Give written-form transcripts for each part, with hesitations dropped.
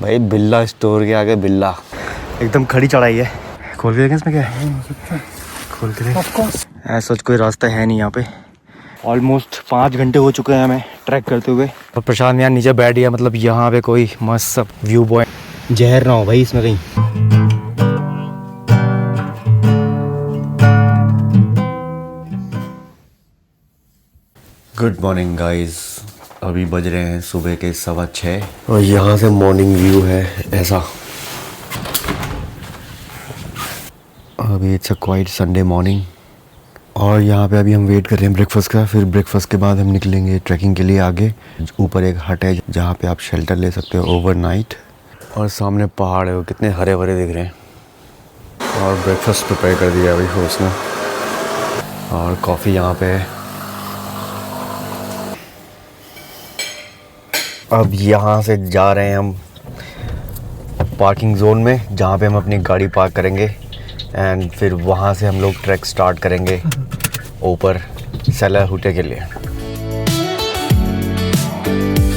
भाई बिल्ला स्टोर के आगे बिल्ला एकदम खड़ी चढ़ाई है। खोल के देखें इसमें क्या है, खोल के देख। ऐसा कोई रास्ता है नहीं यहाँ पे। ऑलमोस्ट 5 घंटे हो चुके हैं हमें ट्रैक करते हुए और प्रशांत यहाँ नीचे बैठ गया। मतलब यहाँ पे कोई मस्त सब व्यू पॉइंट, जहर ना हो भाई इसमें कहीं। गुड मॉर्निंग गाइस, अभी बज रहे हैं सुबह के 6:15 और यहाँ से मॉर्निंग व्यू है ऐसा। अभी it's a quite Sunday morning और यहाँ पे अभी हम वेट कर रहे हैं ब्रेकफास्ट का। फिर ब्रेकफास्ट के बाद हम निकलेंगे ट्रैकिंग के लिए आगे। ऊपर एक हट है जहाँ पे आप शेल्टर ले सकते हो ओवरनाइट। और सामने पहाड़ है, वो कितने हरे भरे दिख रहे हैं। और ब्रेकफास्ट प्रिपेयर कर दिया अभी होस्ट ने और कॉफ़ी यहाँ पे है। अब यहाँ से जा रहे हैं हम पार्किंग जोन में जहाँ पे हम अपनी गाड़ी पार्क करेंगे एंड फिर वहाँ से हम लोग ट्रैक स्टार्ट करेंगे ऊपर सेलर हुटे के लिए।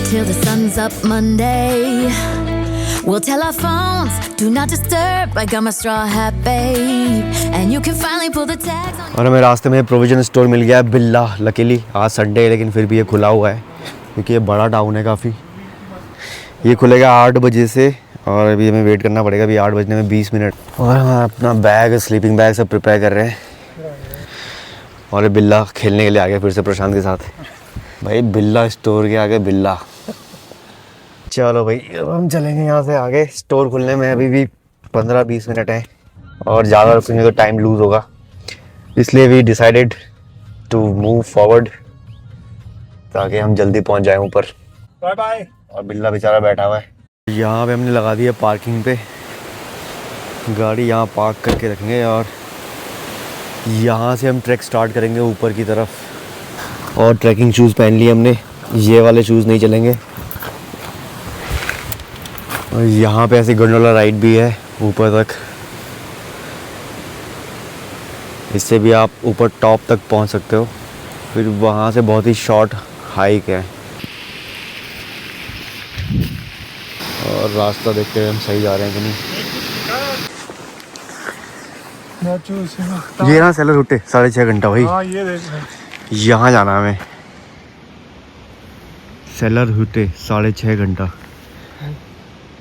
Till the sun's up Monday, we'll tell our phones do not disturb. I got my straw hat, babe, and you can finally pull the tags on. और हमें रास्ते में प्रोविजन स्टोर मिल गया है बिल्ला। लकीली आज संडे है लेकिन फिर भी ये खुला हुआ है क्योंकि ये बड़ा टाउन है काफ़ी। ये खुलेगा 8 बजे से और अभी हमें वेट करना पड़ेगा अभी 8 बजने में 20 मिनट। और हम अपना बैग, स्लीपिंग बैग सब प्रिपेयर कर रहे हैं और ये बिल्ला खेलने के लिए आ गया फिर से प्रशांत के साथ। भाई बिल्ला स्टोर के आगे बिल्ला। चलो भाई अब हम चलेंगे यहाँ से आगे। स्टोर खुलने में अभी भी 15-20 मिनट है और ज़्यादा रुकेंगे तो टाइम लूज़ होगा, इसलिए we decided to move forward ताकि हम जल्दी पहुँच जाएँ ऊपर। Bye bye. और बिल्ला बेचारा बैठा हुआ है। यहाँ पे हमने लगा दी है पार्किंग पे गाड़ी, यहाँ पार्क करके रखेंगे और यहाँ से हम ट्रैक स्टार्ट करेंगे ऊपर की तरफ। और ट्रैकिंग शूज़ पहन लिए हमने, ये वाले शूज़ नहीं चलेंगे। और यहाँ पे ऐसी गंडोला राइड भी है ऊपर तक, इससे भी आप ऊपर टॉप तक पहुँच सकते हो। फिर वहाँ से बहुत ही शॉर्ट हाइक है और रास्ता देखते हुए हम सही जा रहे हैं कि नहीं। ये ना सेलर हुटे 6.5 घंटा भाई। हाँ ये देख यहाँ जाना हमें सेलर हुटे 6.5 घंटा।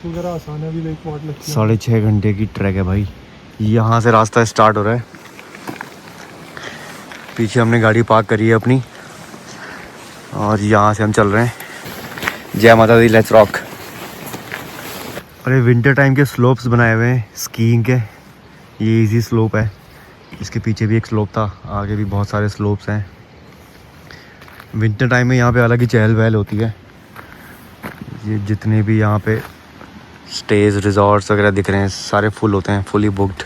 आसान है, भी देख बहुत लगती है। 6.5 घंटे की ट्रैक है भाई। यहाँ से रास्ता स्टार्ट हो रहा है। पीछे हमने गाड़ी पार्क करी है अपनी और यहाँ से हम चल रहे हैं। जय माता दी, लेट्स रॉक। अरे विंटर टाइम के स्लोप्स बनाए हुए हैं स्कीइंग के। ये इजी स्लोप है, इसके पीछे भी एक स्लोप था, आगे भी बहुत सारे स्लोप्स हैं। विंटर टाइम में यहाँ पे अलग ही चहल पहल होती है। ये जितने भी यहाँ पे स्टेज रिजॉर्ट्स वगैरह दिख रहे हैं सारे फुल होते हैं, फुली बुक्ड।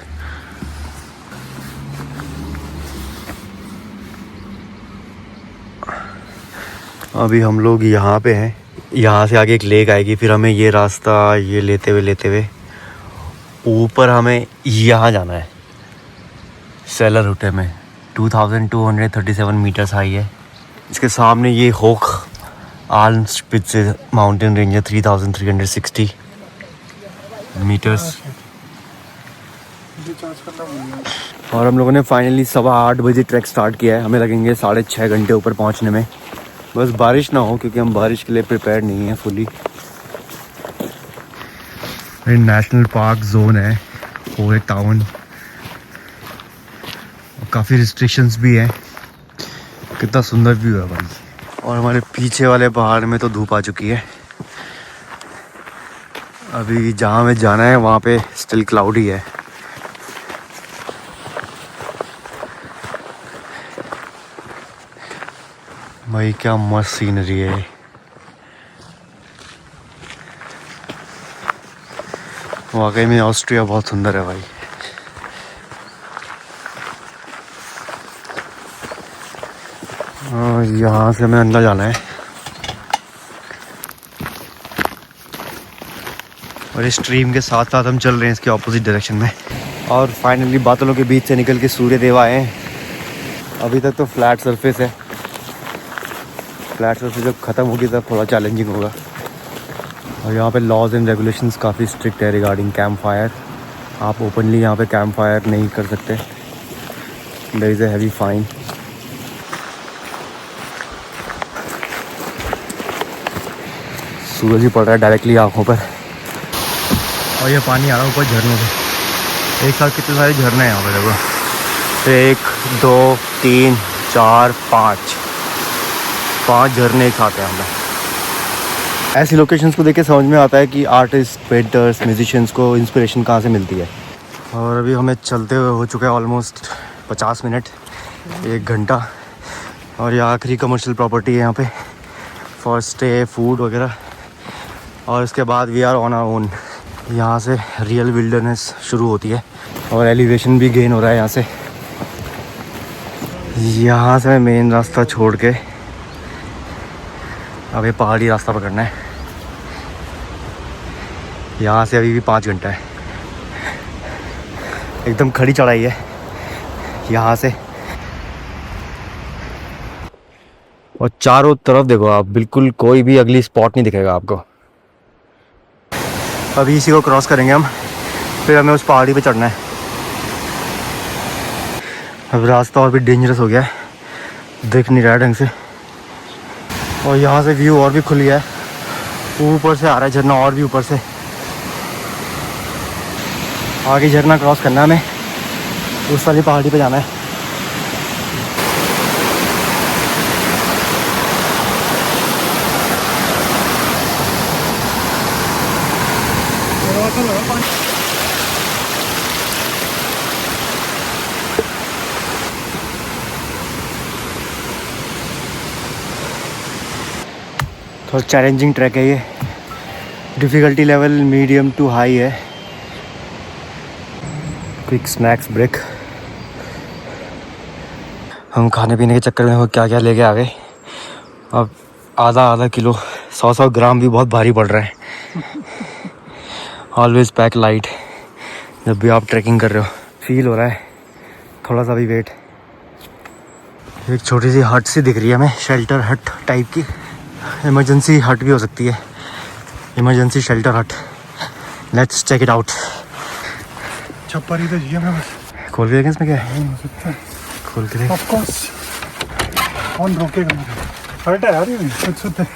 अभी हम लोग यहाँ पे हैं, यहाँ से आगे एक लेक आएगी, फिर हमें ये रास्ता ये लेते हुए ऊपर हमें यहाँ जाना है सेलर हुटे में। 2237 मीटर्स हाई है। इसके सामने ये होक आल्म स्पिट्ज़ माउंटेन रेंज है 3360 मीटर्स। और हम लोगों ने फाइनली 8:15 बजे ट्रैक स्टार्ट किया है। हमें लगेंगे 6.5 घंटे ऊपर पहुंचने में, बस बारिश ना हो क्योंकि हम बारिश के लिए प्रिपेयर नहीं है फुली। नेशनल पार्क जोन है पूरे टाउन, काफ़ी रिस्ट्रिक्शंस भी हैं। कितना सुंदर व्यू है भाई। और हमारे पीछे वाले पहाड़ में तो धूप आ चुकी है। अभी जहाँ हमें जाना है वहाँ पे स्टिल क्लाउडी है। भाई क्या मस्त सीनरी है। वाकई में ऑस्ट्रिया बहुत सुंदर है भाई। और यहाँ से हमें अंदर जाना है और इस स्ट्रीम के साथ साथ हम चल रहे हैं इसके ऑपोजिट डायरेक्शन में। और फाइनली बादलों के बीच से निकल के सूर्य देव आए हैं। अभी तक तो फ्लैट सरफेस है, फ्लैट सरफेस जब ख़त्म होगी तब थोड़ा चैलेंजिंग होगा। और यहाँ पे लॉज एंड रेगुलेशंस काफ़ी स्ट्रिक्ट है रिगार्डिंग कैंप फायर। आप ओपनली यहाँ पे कैंप फायर नहीं कर सकते, there is a heavy fine. सूरज ही पड़ रहा है डायरेक्टली आँखों पर और ये पानी आ रहा है ऊपर झरनों से। एक साथ कितने सारे झरने हैं यहाँ पर देखो, 1 2 3 4 5 झरने एक साथ हैं यहाँ पे। ऐसी लोकेशंस को देख के समझ में आता है कि आर्टिस्ट, पेंटर्स, म्यूजिशियंस को इंस्पिरेशन कहाँ से मिलती है। और अभी हमें चलते हुए हो चुका है ऑलमोस्ट 50 मिनट, 1 घंटा। और ये आखिरी कमर्शियल प्रॉपर्टी है यहाँ पे फॉर स्टे, फूड वगैरह। और इसके बाद we are on our own. यहाँ से रियल विल्डरनेस शुरू होती है और एलिवेशन भी गेन हो रहा है यहाँ से। यहाँ से मेन रास्ता छोड़ के अब ये पहाड़ी रास्ता पकड़ना है। यहाँ से अभी भी 5 घंटा है, एकदम खड़ी चढ़ाई है यहाँ से। और चारों तरफ देखो आप, बिल्कुल कोई भी अगली स्पॉट नहीं दिखेगा आपको। अभी इसी को क्रॉस करेंगे हम, फिर हमें उस पहाड़ी पे चढ़ना है। अब रास्ता और भी डेंजरस हो गया है, दिख नहीं रहा है ढंग से। और यहाँ से व्यू और भी खुल गया है, ऊपर से आ रहा है झरना और भी ऊपर से। आगे झरना क्रॉस करना है हमें, उस वाली पहाड़ी पे जाना है। थोड़ा चैलेंजिंग ट्रैक है ये, difficulty level medium to high है। Quick snacks break. हम खाने पीने के चक्कर में वो क्या क्या लेके आ गए। अब आधा किलो 100 ग्राम भी बहुत भारी पड़ रहा है। ऑलवेज पैक लाइट जब भी आप ट्रैकिंग कर रहे हो। फील हो रहा है थोड़ा सा भी वेट। एक छोटी सी हट सी दिख रही है हमें, शेल्टर हट टाइप की। इमरजेंसी हट भी हो सकती है, emergency shelter hut. Let's check it out. छप्पर ही तो चाहिए हमें बस। खोल के देखें इसमें क्या है, हो सकता है। खोल के देख। ऑफ कोर्स, कौन रोकेगा मुझे? हर्ट है यार, ये कुछ होता है।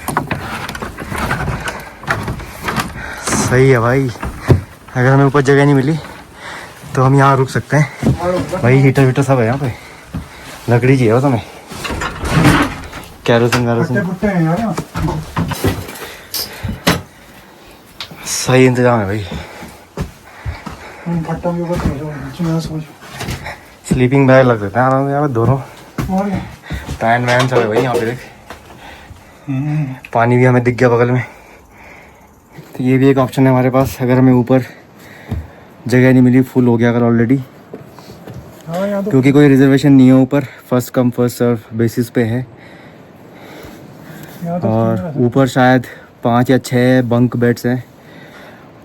सही है भाई, अगर हमें ऊपर जगह नहीं मिली तो हम यहाँ रुक सकते हैं भाई। हीटर वीटर सब है यहाँ पे, लकड़ी चाहिए बस हमें, कैरोसिन वैरोसिन बुट्टे हैं यार। सही इंतजाम है भाई। फट्टा भी ऊपर सो जाओ। स्लीपिंग बैग लग सकते हैं आराम से यहाँ पे दोनों। और क्या? पैन वैन सब है भाई यहाँ पे देख। पानी भी हमें दिख गया बगल में, तो ये भी एक ऑप्शन है हमारे पास अगर हमें ऊपर जगह नहीं मिली, फुल हो गया अगर ऑलरेडी। हाँ, यहाँ तो क्योंकि कोई रिजर्वेशन नहीं है ऊपर, first come first serve basis पे है। यहाँ तो और ऊपर शायद 5 या 6 बंक बेड्स हैं।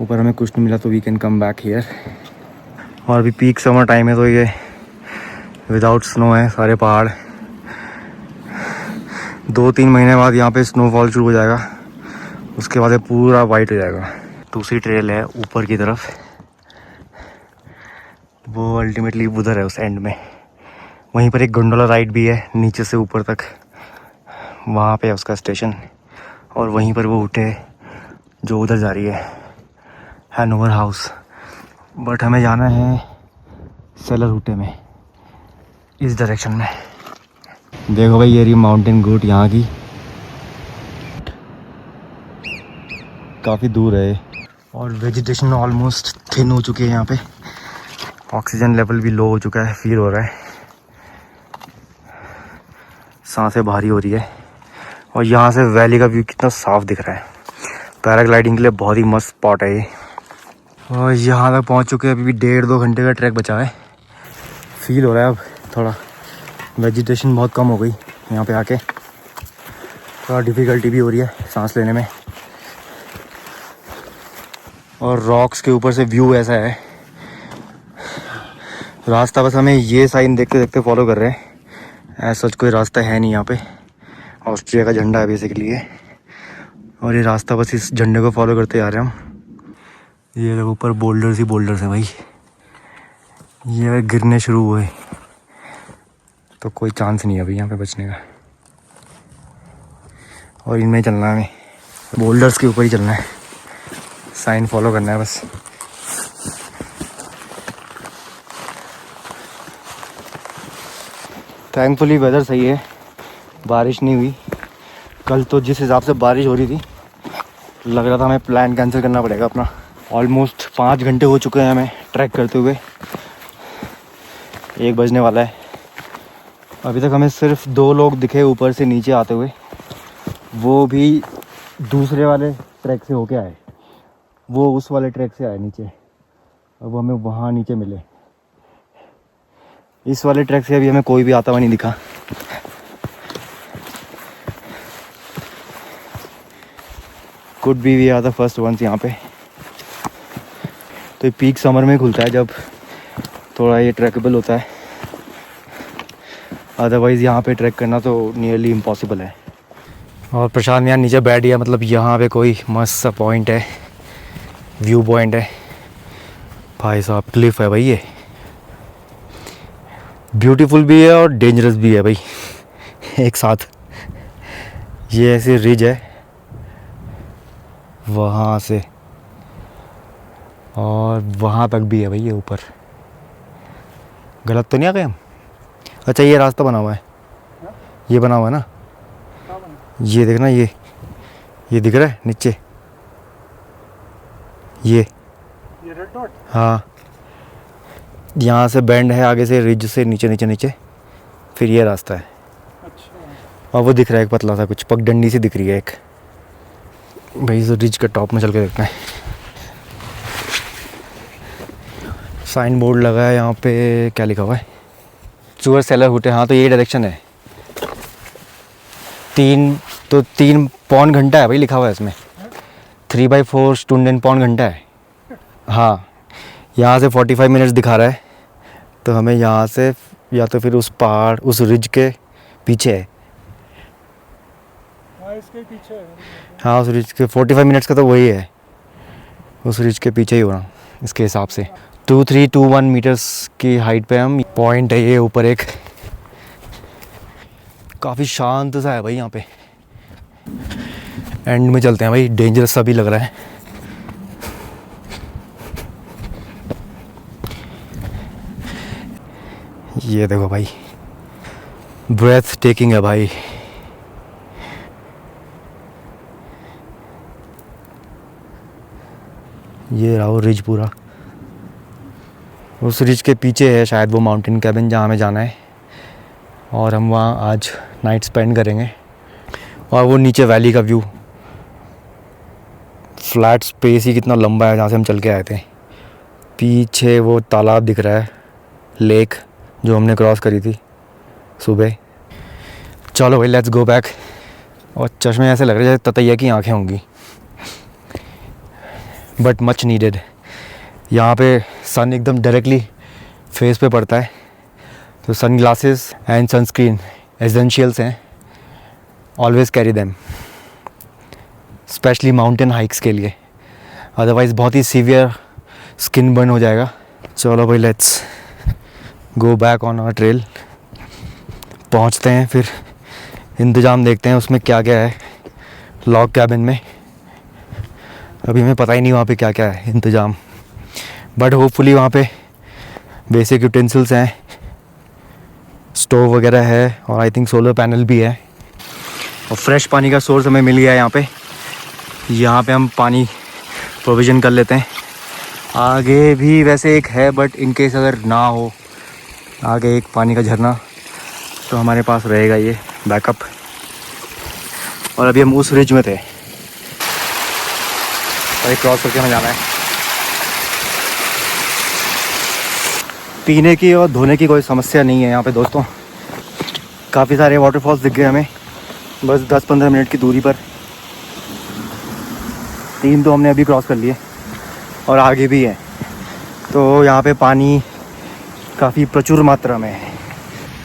ऊपर हमें कुछ नहीं मिला तो we can come back here. और अभी पीक समर टाइम है तो ये विदाउट स्नो है सारे पहाड़। 2-3 महीने बाद यहाँ पे स्नोफॉल शुरू हो जाएगा, उसके बाद ये पूरा वाइट हो जाएगा। दूसरी ट्रेल है ऊपर की तरफ, वो अल्टीमेटली उधर है उस एंड में। वहीं पर एक गोंडोला राइड भी है नीचे से ऊपर तक, वहाँ पे है उसका स्टेशन। और वहीं पर वो उठे जो उधर जा रही है हैनोवर हाउस। बट हमें जाना है सेलर रूटे में, इस डायरेक्शन में। देखो भाई ये रही माउंटेन गोट यहाँ की, काफ़ी दूर है। और वेजिटेशन ऑलमोस्ट थिन हो चुकी है यहाँ पे, ऑक्सीजन लेवल भी लो हो चुका है, फील हो रहा है, सांसें भारी हो रही है। और यहाँ से वैली का व्यू कितना साफ दिख रहा है, पैराग्लाइडिंग के लिए बहुत ही मस्त स्पॉट है ये। और यहाँ तक पहुँच चुके हैं, अभी भी 1.5-2 घंटे का ट्रैक बचा है। फील हो रहा है अब थोड़ा, वेजिटेशन बहुत कम हो गई यहाँ पे आके, थोड़ा डिफ़िकल्टी भी हो रही है सांस लेने में। और रॉक्स के ऊपर से व्यू ऐसा है, रास्ता बस हमें ये साइन देखते देखते फॉलो कर रहे हैं। ऐसा कोई रास्ता है नहीं यहाँ पे, ऑस्ट्रिया का झंडा है बेसिकली ये। और ये रास्ता बस इस झंडे को फॉलो करते आ रहे हैं हम। ये देखो ऊपर बोल्डर्स ही बोल्डर्स हैं भाई, ये गिरने शुरू हुए तो कोई चांस नहीं है अभी यहाँ पे बचने का। और इनमें चलना है हमें, बोल्डर्स के ऊपर ही चलना है, साइन फॉलो करना है बस। थैंकफुली वेदर सही है, बारिश नहीं हुई। कल तो जिस हिसाब से बारिश हो रही थी लग रहा था हमें प्लान कैंसिल करना पड़ेगा अपना। ऑलमोस्ट 5 घंटे हो चुके हैं हमें ट्रैक करते हुए, 1 बजने वाला है। अभी तक हमें सिर्फ 2 लोग दिखे ऊपर से नीचे आते हुए, वो भी दूसरे वाले ट्रैक से होके आए, वो उस वाले ट्रैक से आए नीचे। अब हमें वहाँ नीचे मिले, इस वाले ट्रैक से अभी हमें कोई भी आता हुआ नहीं दिखा। Could be we are the first ones यहाँ पे। तो पीक समर में खुलता है जब थोड़ा ये ट्रैकेबल होता है, अदरवाइज़ यहाँ पे ट्रैक करना तो नियरली इम्पॉसिबल है। और प्रशांत यहाँ नीचे बैठ गया, मतलब यहाँ पे कोई मस्त सा पॉइंट है, व्यू पॉइंट है भाई साहब। क्लिफ है भाई, ये ब्यूटीफुल भी है और डेंजरस भी है भाई एक साथ। ये ऐसे रिज है वहाँ से और वहाँ तक भी है भाई, ये ऊपर। गलत तो नहीं आ गए हम? अच्छा ये रास्ता बना हुआ है, ये बना हुआ है ना, ये देखना, ये दिख रहा है नीचे, ये रेड डॉट। हाँ, यहाँ से बेंड है आगे से, रिज से नीचे नीचे नीचे, फिर ये रास्ता है। अच्छा। और वो दिख रहा है एक पतला सा कुछ पगडंडी सी दिख रही है एक। भाई इस रिज के टॉप में चल के देखते हैं। साइन बोर्ड लगा है यहाँ पे, क्या लिखा हुआ है? चूअर सेलर हुटे। हाँ तो यही डायरेक्शन है। 3 पौन घंटा है भाई लिखा हुआ है इसमें, 3/4 स्टूडेंट पौन घंटा है। हाँ यहाँ से 45 मिनट्स दिखा रहा है, तो हमें यहाँ से या तो फिर उस पहाड़ उस रिज के पीछे है। हाँ इसके पीछे है। हाँ उस रिज के 45 मिनट्स का तो वही है, उस रिज के पीछे ही हो रहा इसके हिसाब से। 2321 मीटर्स की हाइट पे हम, पॉइंट है ये ऊपर एक। काफ़ी शांत सा है भाई यहाँ पे। एंड में चलते हैं भाई, डेंजरस सा भी लग रहा है। ये देखो भाई, ब्रेथ टेकिंग है भाई। ये रहा वो रिज पूरा, उस रिज के पीछे है शायद वो माउंटेन कैबिन जहाँ हमें जाना है, और हम वहाँ आज नाइट स्पेंड करेंगे। और वो नीचे वैली का व्यू, फ्लैट स्पेस ही कितना लंबा है जहाँ से हम चल के आए थे। पीछे वो तालाब दिख रहा है, लेक जो हमने क्रॉस करी थी सुबह। चलो भाई लेट्स गो बैक। और चश्मे ऐसे लग रहे हैं जैसे ततैया की आँखें होंगी, बट मच नीडेड। यहाँ पे सन एकदम डायरेक्टली फेस पे पड़ता है, तो sunglasses and sunscreen essentials हैं, always carry them, specially mountain hikes के लिए, अदरवाइज़ बहुत ही सीवियर स्किन बर्न हो जाएगा। चलो भाई let's go back on our trail. पहुँचते हैं फिर इंतज़ाम देखते हैं उसमें क्या क्या है लॉग कैबिन में। अभी हमें पता ही नहीं वहाँ पे क्या क्या है इंतज़ाम, बट होपफुली वहाँ पे बेसिक यूटेंसिल्स हैं, स्टोव वगैरह है, और आई थिंक सोलर पैनल भी है। और फ्रेश पानी का सोर्स हमें मिल गया है यहाँ पे हम पानी प्रोविज़न कर लेते हैं। आगे भी वैसे एक है, बट इन केस अगर ना हो आगे एक पानी का झरना, तो हमारे पास रहेगा ये बैकअप। और अभी हम उस रिज में थे, और क्रॉस करके हमें जाना है। पीने की और धोने की कोई समस्या नहीं है यहाँ पे दोस्तों। काफ़ी सारे वाटरफॉल्स दिख गए हमें बस 10-15 मिनट की दूरी पर। 3 तो हमने अभी क्रॉस कर लिए और आगे भी है, तो यहाँ पे पानी काफ़ी प्रचुर मात्रा में है।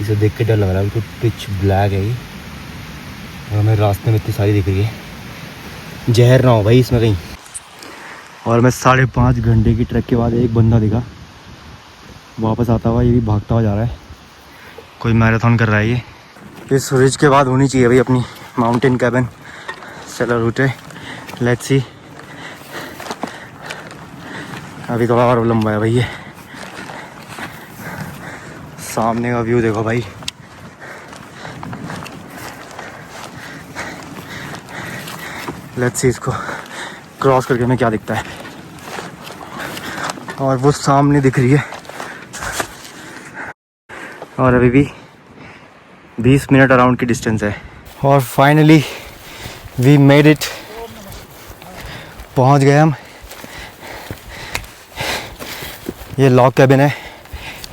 इसे देख के डर लग रहा है, बिल्कुल पिच ब्लैक है ये, और हमें रास्ते में इतनी सारी दिख रही है। जहर ना हो भाई इसमें कहीं। और मैं 5.5 घंटे की ट्रैक के बाद एक बंदा दिखा वापस आता हुआ, ये भी भागता हुआ जा रहा है, कोई मैराथन कर रहा है ये। इस रिज के बाद होनी चाहिए भाई अपनी माउंटेन कैबिन सेलर रूट है। लेट्स सी, अभी थोड़ा और लंबा है भाई ये। सामने का व्यू देखो भाई, लेट्स सी इसको क्रॉस करके हमें क्या दिखता है। और वो सामने दिख रही है, और अभी भी 20 मिनट अराउंड की डिस्टेंस है। और फाइनली वी मेड इट, पहुंच गए हम। ये लॉक कैबिन है,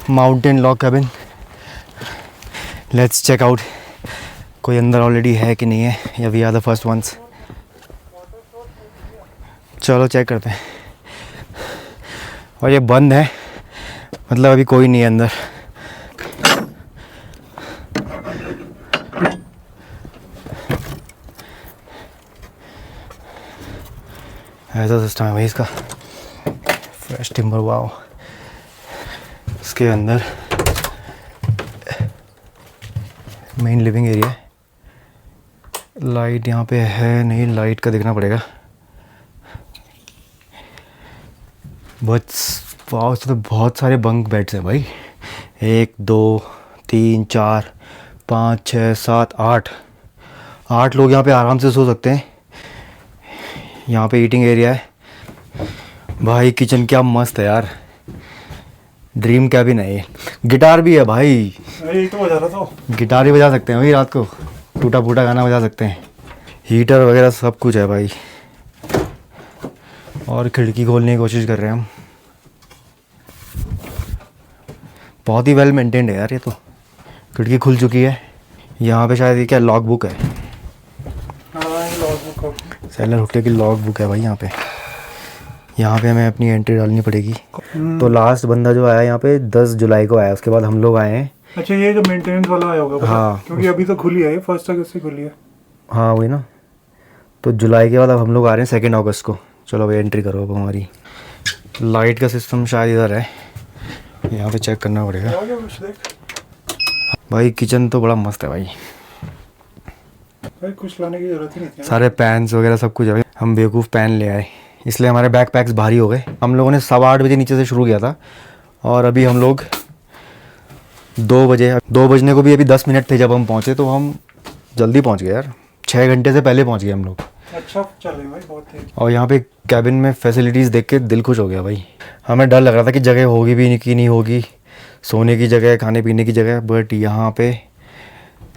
mountain log cabin. Let's check out, कोई अंदर ऑलरेडी है कि नहीं है, या we are the first ones. चलो चेक करते हैं। और ये बंद है, मतलब अभी कोई नहीं है अंदर। ऐसा सिस्टम है भाई इसका, फ्रेश टिम्बर। वाओ, इसके अंदर मेन लिविंग एरिया है। लाइट यहाँ पे है नहीं, लाइट का देखना पड़ेगा। बस वाओ, इसमें तो बहुत सारे बंक बेड्स हैं भाई। 1 2 3 4 5 6 7 8 लोग यहाँ पे आराम से सो सकते हैं। यहाँ पे ईटिंग एरिया है भाई। किचन क्या मस्त है यार, ड्रीम कैबिन है ये। गिटार भी है भाई, यही तो बजा रहा था। गिटार ही बजा सकते हैं भाई, रात को टूटा फूटा गाना बजा सकते हैं। हीटर वगैरह सब कुछ है भाई। और खिड़की खोलने की कोशिश कर रहे हैं हम। बहुत ही वेल मेंटेन्ड है यार ये तो। खिड़की खुल चुकी है। यहाँ पे शायद ये क्या लॉग बुक है, सेलर हुटे की लॉग बुक है भाई यहाँ पे। यहाँ पे हमें अपनी एंट्री डालनी पड़ेगी। तो लास्ट बंदा जो आया यहाँ पे 10 जुलाई को आया, उसके बाद हम लोग आए हैं। अच्छा, ये जो मेंटेनेंस वाला आया होगा। हाँ, क्योंकि अभी तो खुली है, फर्स्ट अगस्त से खुली है। हाँ वही ना, तो जुलाई के बाद अब हम लोग आ रहे हैं 2 अगस्त को। चलो भाई एंट्री करो अब हमारी। लाइट का सिस्टम शायद इधर है, यहाँ पे चेक करना पड़ेगा भाई। किचन तो बड़ा मस्त है भाई, कुछ लाने की जरूरत ही नहीं थी। सारे पैन्स वगैरह सब कुछ है भाई। हम बेवकूफ़ पैन ले आए, इसलिए हमारे बैक पैक्स भारी हो गए। हम लोगों ने 8:15 बजे नीचे से शुरू किया था, और अभी हम लोग 2 बजने को भी अभी 10 मिनट थे जब हम पहुँचे। तो हम जल्दी पहुँच गए यार, 6 घंटे से पहले पहुँच गए हम लोग। अच्छा चले भाई, बहुत तेज। और यहाँ पे कैबिन में फैसिलिटीज़ देख के दिल खुश हो गया भाई। हमें डर लग रहा था कि जगह होगी भी नहीं कि नहीं होगी, सोने की जगह, खाने पीने की जगह। बट यहाँ पे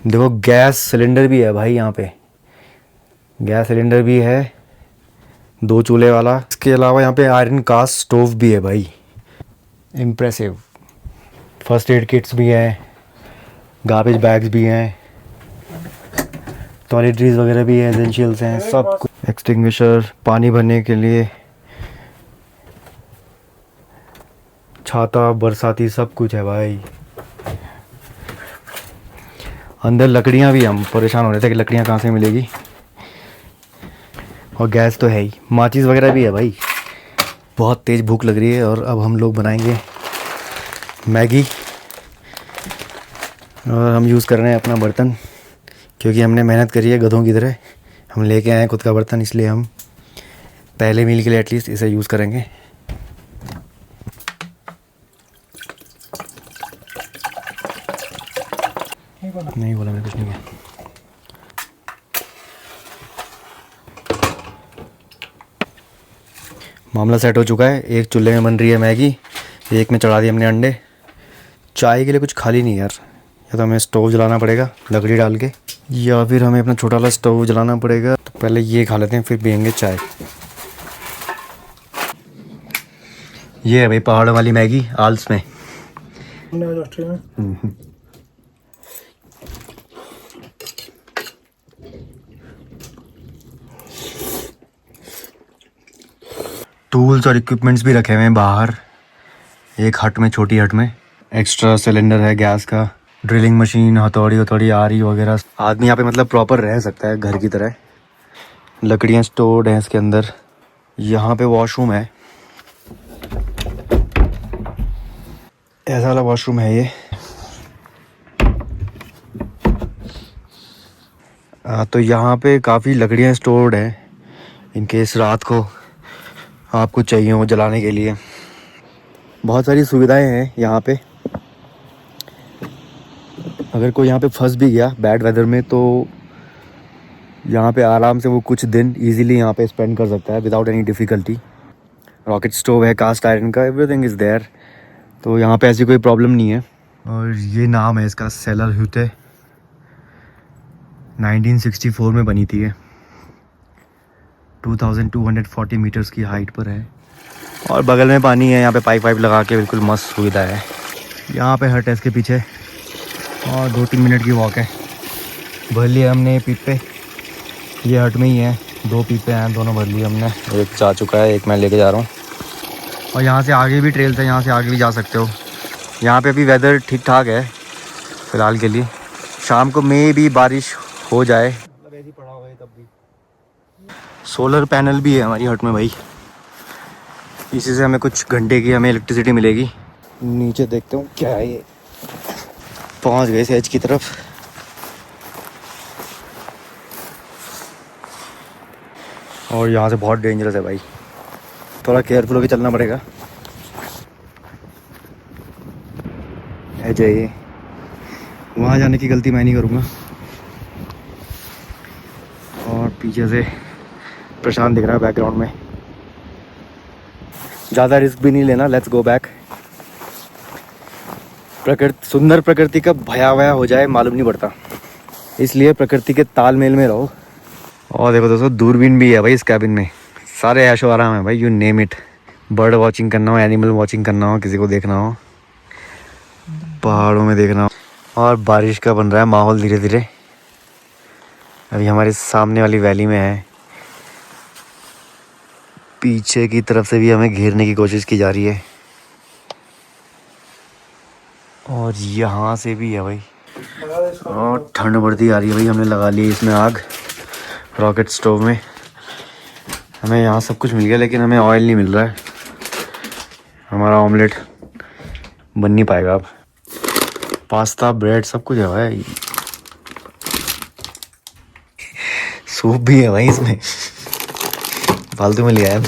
देखो गैस सिलेंडर भी है भाई। यहाँ पे गैस सिलेंडर भी है, 2 चूल्हे वाला। इसके अलावा यहाँ पे आयरन कास्ट स्टोव भी है भाई, इम्प्रेसिव। फर्स्ट एड किट्स भी हैं, गार्बेज बैग्स भी हैं, टॉयलेटरीज वगैरह भी है, एसेंशियल्स हैं सब कुछ। एक्सटिंग्विशर, पानी भरने के लिए छाता, बरसाती, सब कुछ है भाई। अंदर लकड़ियाँ भी, हम परेशान हो रहे थे कि लकड़ियाँ कहाँ से मिलेगी। और गैस तो है ही, माचिस वगैरह भी है भाई। बहुत तेज़ भूख लग रही है, और अब हम लोग बनाएंगे मैगी। और हम यूज़ कर रहे हैं अपना बर्तन, क्योंकि हमने मेहनत करी है गधों की तरह। हम लेके आए हैं खुद का बर्तन, इसलिए हम पहले मील के लिए एटलीस्ट इसे यूज़ करेंगे। नहीं बोला मैं, कुछ नहीं है। मामला सेट हो चुका है। एक चूल्हे में बन रही है मैगी, एक में चढ़ा दिए हमने अंडे। चाय के लिए कुछ खाली नहीं यार, या तो हमें स्टोव जलाना पड़ेगा लकड़ी डाल के, या फिर हमें अपना छोटा वाला स्टोव जलाना पड़ेगा। तो पहले ये खा लेते हैं, फिर पियेंगे चाय। ये है भाई पहाड़ों वाली मैगी आल्स में। टूल्स और इक्विपमेंट्स भी रखे हुए हैं बाहर एक हट में, छोटी हट में। एक्स्ट्रा सिलेंडर है गैस का, ड्रिलिंग मशीन, हथौड़ी आरी वगैरह। आदमी यहाँ पे मतलब प्रॉपर रह सकता है घर की तरह। लकड़ियाँ स्टोर्ड हैं इसके अंदर। यहाँ पे वॉशरूम है, ऐसा वाला वॉशरूम है ये। तो यहाँ पे काफ़ी लकड़ियाँ स्टोर्ड हैं इनकेस रात को आपको चाहिए हो जलाने के लिए। बहुत सारी सुविधाएं हैं यहाँ पे। अगर कोई यहाँ पे फंस भी गया बैड वेदर में तो यहाँ पे आराम से वो कुछ दिन इजीली यहाँ पे स्पेंड कर सकता है without any difficulty. Rocket stove है कास्ट आयरन का, एवरीथिंग इज़ देयर, तो यहाँ पे ऐसी कोई प्रॉब्लम नहीं है। और ये नाम है इसका सेलर ह्यूटे, 1964 में बनी थी ये, 2240 मीटर्स की हाइट पर है। और बगल में पानी है, यहाँ पे पाइप वाइप लगा के बिल्कुल मस्त सुविधा है। यहाँ पे हट है इसके पीछे और 2-3 मिनट की वॉक है। भर लिया हमने पीपे, ये हट में ही है, 2 पीपे हैं, दोनों भर लिए हमने। एक जा चुका है, एक मैं लेके जा रहा हूँ। और यहाँ से आगे भी ट्रेल्स है, यहाँ से आगे भी जा सकते हो। यहाँ पे अभी वेदर ठीक ठाक है फ़िलहाल के लिए, शाम को मे भी बारिश हो जाए, मतलब ऐसी पड़ा हुआ है तब भी। सोलर पैनल भी है हमारी हट में भाई, इसी से हमें कुछ घंटे की हमें इलेक्ट्रिसिटी मिलेगी। नीचे देखते हूँ क्या है ये। पहुँच गए इस एज की तरफ। और यहाँ से बहुत डेंजरस है भाई, थोड़ा केयरफुल होकर चलना पड़ेगा। है जाइए, वहाँ जाने की गलती मैं नहीं करूँगा। और पीछे से प्रशांत दिख रहा है बैकग्राउंड में। ज़्यादा रिस्क भी नहीं लेना, लेट्स गो बैक। सुंदर प्रकृति का भयावह हो जाए मालूम नहीं पड़ता, इसलिए प्रकृति के तालमेल में रहो। और देखो दोस्तों, दूरबीन भी है भाई इस कैबिन में, सारे ऐशो आराम है भाई, you name it. Bird watching करना हो, एनिमल वॉचिंग करना हो, किसी को देखना हो, पहाड़ों में देखना हो। और बारिश का बन रहा है माहौल धीरे धीरे। अभी हमारे सामने वाली वैली में है, पीछे की तरफ से भी हमें घेरने की कोशिश की जा रही है। और यहाँ से भी है भाई। और ठंड बढ़ती आ रही है भाई, हमने लगा ली इसमें आग, रॉकेट स्टोव में। हमें यहाँ सब कुछ मिल गया लेकिन हमें ऑयल नहीं मिल रहा है, हमारा ऑमलेट बन नहीं पाएगा अब। पास्ता, ब्रेड सब कुछ है भाई, सूप भी है भाई इसमें, फालतू में लिया है।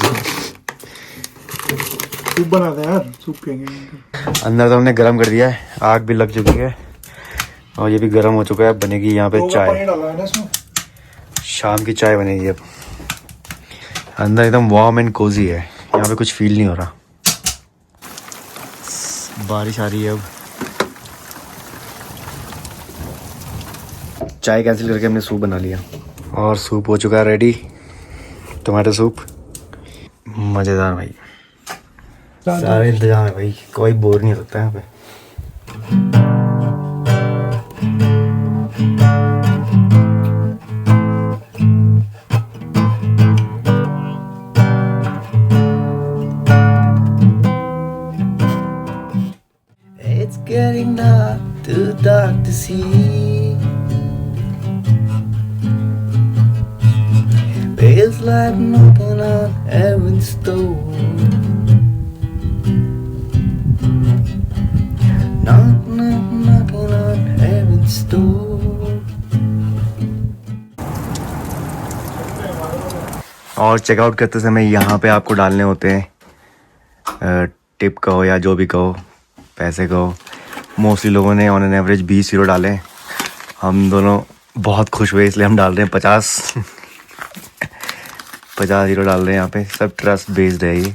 सूप बनाते हैं यार, सूप पियेंगे। अंदर तो हमने गर्म कर दिया है, आग भी लग चुकी है और ये भी गर्म हो चुका है। बनेगी यहाँ पे चाय, शाम की चाय बनेगी अब। अंदर एकदम वार्म एंड कोजी है, यहाँ पे कुछ फील नहीं हो रहा। बारिश आ रही है अब। चाय कैंसिल करके हमने सूप बना लिया और सूप हो चुका है रेडी, टमाटो सूप। मज़ेदार भाई, सारे इंतजाम है भाई, कोई बोर नहीं हो सकता यहाँ पे। It's getting dark, too dark to see. Feels like knocking on heaven's door. Knocking on heaven's door. और चेकआउट करते समय यहाँ पे आपको डालने होते हैं टिप कहो या जो भी कहो, पैसे कहो। मोस्टली लोगों ने ऑन एन एवरेज 20 यूरो डाले। हम दोनों बहुत खुश हुए इसलिए हम डाल रहे हैं 50 यूरो डाल रहे हैं यहाँ पे। सब ट्रस्ट बेस्ड है ये।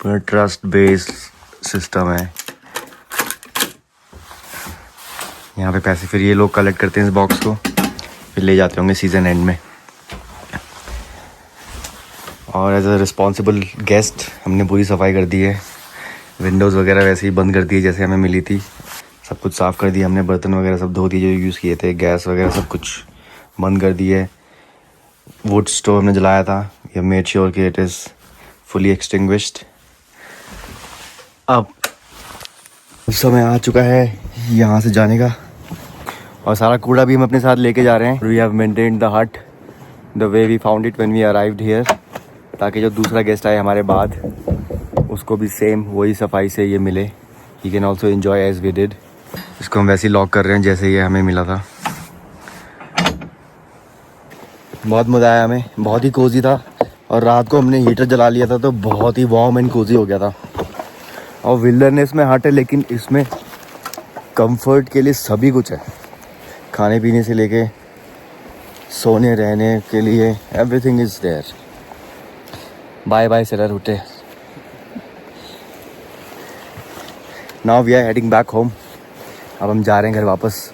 पूरा ट्रस्ट बेस्ड सिस्टम है यहाँ पे। पैसे फिर ये लोग कलेक्ट करते हैं इस बॉक्स को, फिर ले जाते होंगे सीज़न एंड में। और एज अ रिस्पॉन्सिबल गेस्ट हमने पूरी सफाई कर दी है, विंडोज़ वगैरह वैसे ही बंद कर दी जैसे हमें मिली थी। सब कुछ साफ़ कर दिया हमने, बर्तन वगैरह सब धो दिए जो यूज़ किए थे, गैस वगैरह सब कुछ बंद कर दिए। वुड स्टोव हमने जलाया था, ये मेड श्योर कि इट इज़ फुली एक्सटिंग्विश्ड। अब समय आ चुका है यहाँ से जाने का। और सारा कूड़ा भी हम अपने साथ लेके जा रहे हैं। We have maintained the hut the way we found it when we arrived here, ताकि जो दूसरा गेस्ट आए हमारे बाद उसको भी सेम वही सफाई से ये मिले। He can also enjoy as we did. इसको हम वैसे ही लॉक कर रहे हैं जैसे ये हमें मिला था। बहुत मज़ा आया हमें, बहुत ही कोजी था। और रात को हमने हीटर जला लिया था तो बहुत ही वार्म एंड कोजी हो गया था। और विल्डरनेस में हट है, लेकिन इसमें कंफर्ट के लिए सभी कुछ है, खाने पीने से लेके सोने रहने के लिए, everything is there. Bye bye सेलर हुटे। Now we are heading back home. अब हम जा रहे हैं घर वापस।